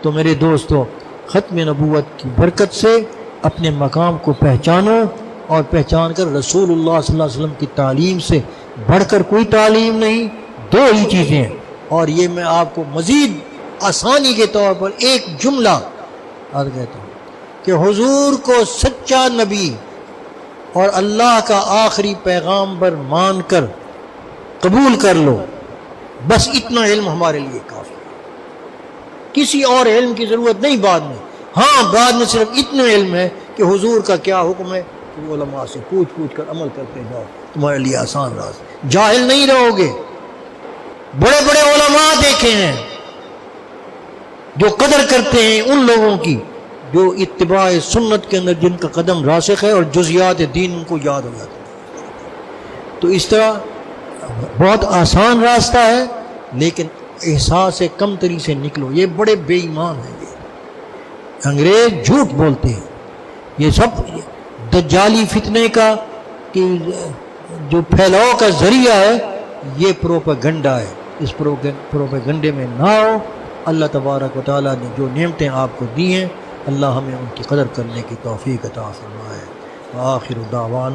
تو میرے دوستو ختم نبوت کی برکت سے اپنے مقام کو پہچانو، اور پہچان کر رسول اللہ صلی اللہ علیہ وسلم کی تعلیم سے بڑھ کر کوئی تعلیم نہیں، دو ہی چیزیں ہیں۔ اور یہ میں آپ کو مزید آسانی کے طور پر ایک جملہ عرض کہتا ہوں کہ حضور کو سچا نبی اور اللہ کا آخری پیغامبر مان کر قبول کر لو، بس اتنا علم ہمارے لیے کافی ہے، کسی اور علم کی ضرورت نہیں بعد میں۔ ہاں بعد میں صرف اتنا علم ہے کہ حضور کا کیا حکم ہے، کہ علماء سے پوچھ پوچھ کر عمل کرتے جاؤ، تمہارے لیے آسان راستہ، جاہل نہیں رہو گے۔ بڑے بڑے علماء دیکھے ہیں جو قدر کرتے ہیں ان لوگوں کی جو اتباع سنت کے اندر جن کا قدم راسخ ہے اور جزیات دین ان کو یاد ہو جاتے ہیں۔ تو اس طرح بہت آسان راستہ ہے، لیکن احساس کم تری سے نکلو۔ یہ بڑے بے ایمان ہیں، یہ انگریز جھوٹ بولتے ہیں، یہ سب دجالی فتنے کا کہ جو پھیلاؤ کا ذریعہ ہے، یہ پروپیگنڈا ہے۔ اس پروپیگنڈے میں نہ ہو۔ اللہ تبارک و تعالیٰ نے جو نعمتیں آپ کو دی ہیں، اللہ ہمیں ان کی قدر کرنے کی توفیق عطا فرمائے۔ وآخر دعوانا